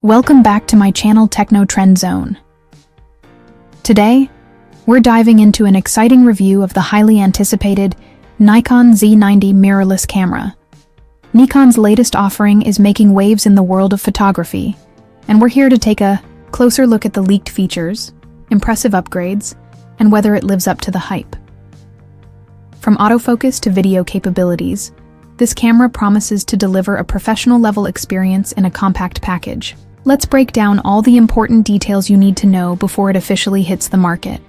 Welcome back to my channel Techno Trend Zone. Today, we're diving into an exciting review of the highly anticipated Nikon Z90 mirrorless camera. Nikon's latest offering is making waves in the world of photography, and we're here to take a closer look at the leaked features, impressive upgrades, and whether it lives up to the hype. From autofocus to video capabilities, this camera promises to deliver a professional-level experience in a compact package. Let's break down all the important details you need to know before it officially hits the market.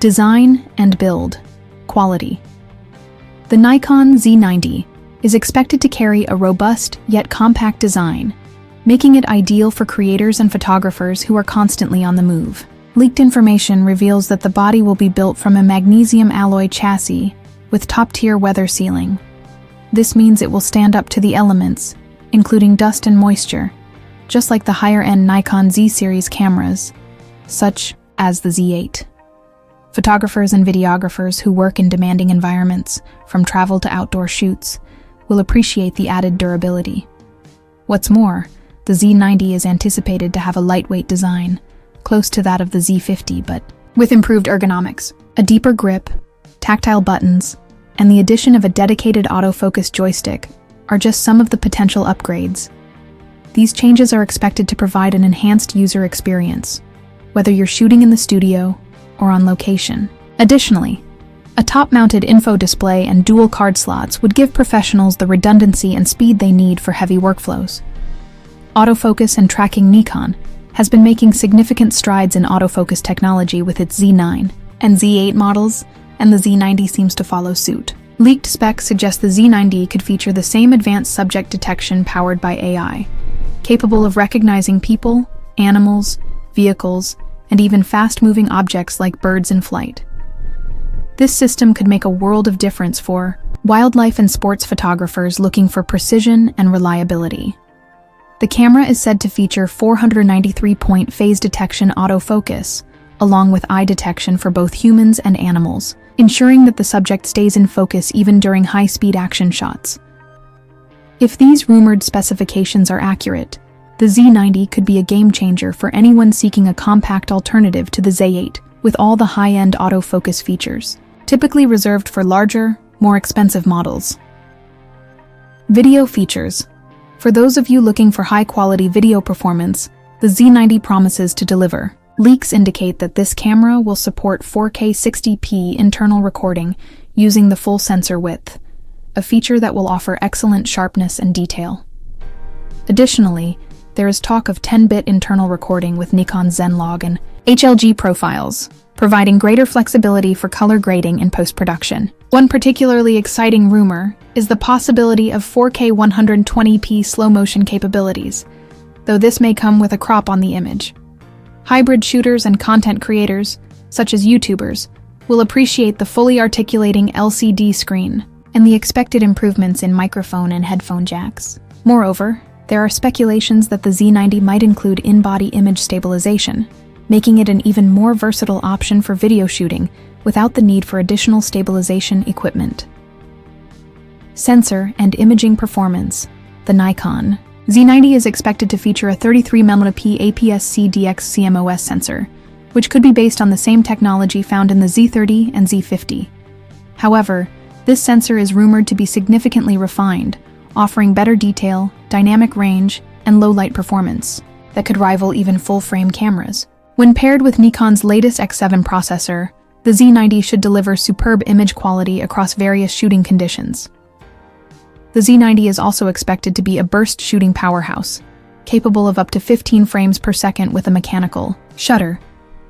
Design and build. Quality. The Nikon Z90 is expected to carry a robust yet compact design, making it ideal for creators and photographers who are constantly on the move. Leaked information reveals that the body will be built from a magnesium alloy chassis with top-tier weather sealing. This means it will stand up to the elements, including dust and moisture, just like the higher-end Nikon Z series cameras, such as the Z8. Photographers and videographers who work in demanding environments, from travel to outdoor shoots, will appreciate the added durability. What's more, the Z90 is anticipated to have a lightweight design, close to that of the Z50 but with improved ergonomics, a deeper grip, tactile buttons, and the addition of a dedicated autofocus joystick are just some of the potential upgrades. These changes are expected to provide an enhanced user experience, whether you're shooting in the studio or on location. Additionally, a top-mounted info display and dual card slots would give professionals the redundancy and speed they need for heavy workflows. Autofocus and tracking. Nikon has been making significant strides in autofocus technology with its Z9 and Z8 models, and the Z90 seems to follow suit. Leaked specs suggest the Z90 could feature the same advanced subject detection powered by AI, capable of recognizing people, animals, vehicles, and even fast-moving objects like birds in flight. This system could make a world of difference for wildlife and sports photographers looking for precision and reliability. The camera is said to feature 493-point phase detection autofocus, along with eye detection for both humans and animals, ensuring that the subject stays in focus even during high-speed action shots. If these rumored specifications are accurate, the Z90 could be a game-changer for anyone seeking a compact alternative to the Z8 with all the high-end autofocus features, typically reserved for larger, more expensive models. Video features. For those of you looking for high-quality video performance, the Z90 promises to deliver. Leaks indicate that this camera will support 4K 60p internal recording using the full sensor width, a feature that will offer excellent sharpness and detail. Additionally, there is talk of 10-bit internal recording with Nikon Z90 and HLG profiles, providing greater flexibility for color grading in post-production. One particularly exciting rumor is the possibility of 4K 120p slow-motion capabilities, though this may come with a crop on the image. Hybrid shooters and content creators, such as YouTubers, will appreciate the fully articulating LCD screen and the expected improvements in microphone and headphone jacks. Moreover, there are speculations that the Z90 might include in-body image stabilization, making it an even more versatile option for video shooting without the need for additional stabilization equipment. Sensor and imaging performance. The Nikon Z90 is expected to feature a 33mm APS-C DX CMOS sensor, which could be based on the same technology found in the Z30 and Z50. However, this sensor is rumored to be significantly refined, offering better detail, dynamic range, and low-light performance that could rival even full-frame cameras. When paired with Nikon's latest X7 processor, the Z90 should deliver superb image quality across various shooting conditions. The Z90 is also expected to be a burst shooting powerhouse, capable of up to 15 frames per second with a mechanical shutter,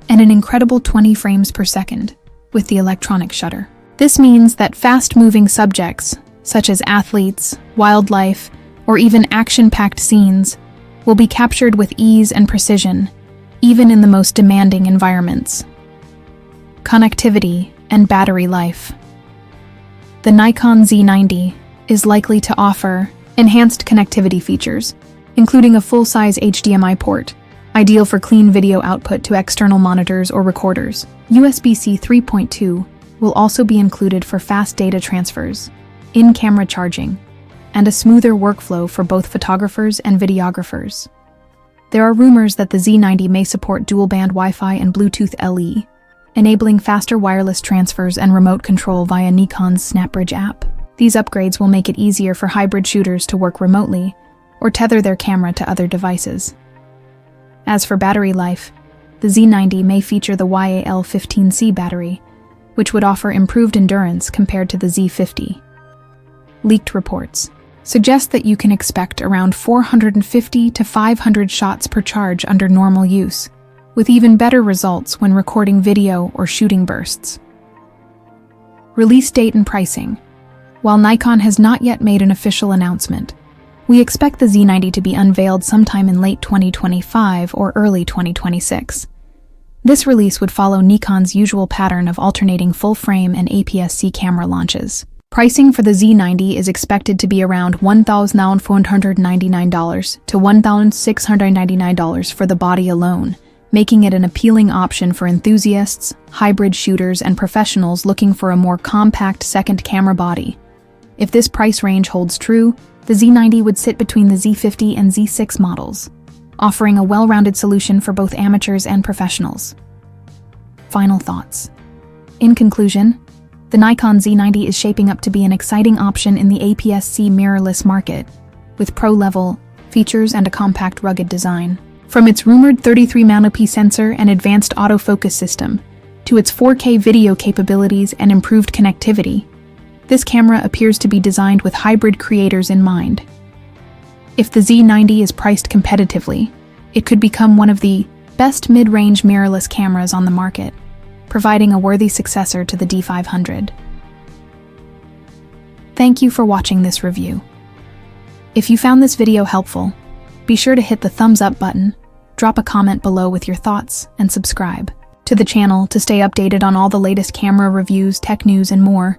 and an incredible 20 frames per second with the electronic shutter. This means that fast-moving subjects, such as athletes, wildlife, or even action-packed scenes, will be captured with ease and precision, even in the most demanding environments. Connectivity and battery life. The Nikon Z90 is likely to offer enhanced connectivity features, including a full-size HDMI port, ideal for clean video output to external monitors or recorders. USB-C 3.2 will also be included for fast data transfers, in-camera charging, and a smoother workflow for both photographers and videographers. There are rumors that the Z90 may support dual-band Wi-Fi and Bluetooth LE, enabling faster wireless transfers and remote control via Nikon's SnapBridge app. These upgrades will make it easier for hybrid shooters to work remotely or tether their camera to other devices. As for battery life, the Z90 may feature the YAL15C battery, which would offer improved endurance compared to the Z50. Leaked reports suggest that you can expect around 450 to 500 shots per charge under normal use, with even better results when recording video or shooting bursts. Release date and pricing. While Nikon has not yet made an official announcement, we expect the Z90 to be unveiled sometime in late 2025 or early 2026. This release would follow Nikon's usual pattern of alternating full-frame and APS-C camera launches. Pricing for the Z90 is expected to be around $1,499 to $1,699 for the body alone, making it an appealing option for enthusiasts, hybrid shooters, and professionals looking for a more compact second camera body. If this price range holds true, the Z90 would sit between the Z50 and Z6 models, offering a well-rounded solution for both amateurs and professionals. Final thoughts. In conclusion, the Nikon Z90 is shaping up to be an exciting option in the APS-C mirrorless market, with pro-level features and a compact, rugged design. From its rumored 33-megapixel sensor and advanced autofocus system, to its 4K video capabilities and improved connectivity, this camera appears to be designed with hybrid creators in mind. If the Z90 is priced competitively, it could become one of the best mid-range mirrorless cameras on the market, providing a worthy successor to the D500. Thank you for watching this review. If you found this video helpful, be sure to hit the thumbs up button, drop a comment below with your thoughts, and subscribe to the channel to stay updated on all the latest camera reviews, tech news, and more.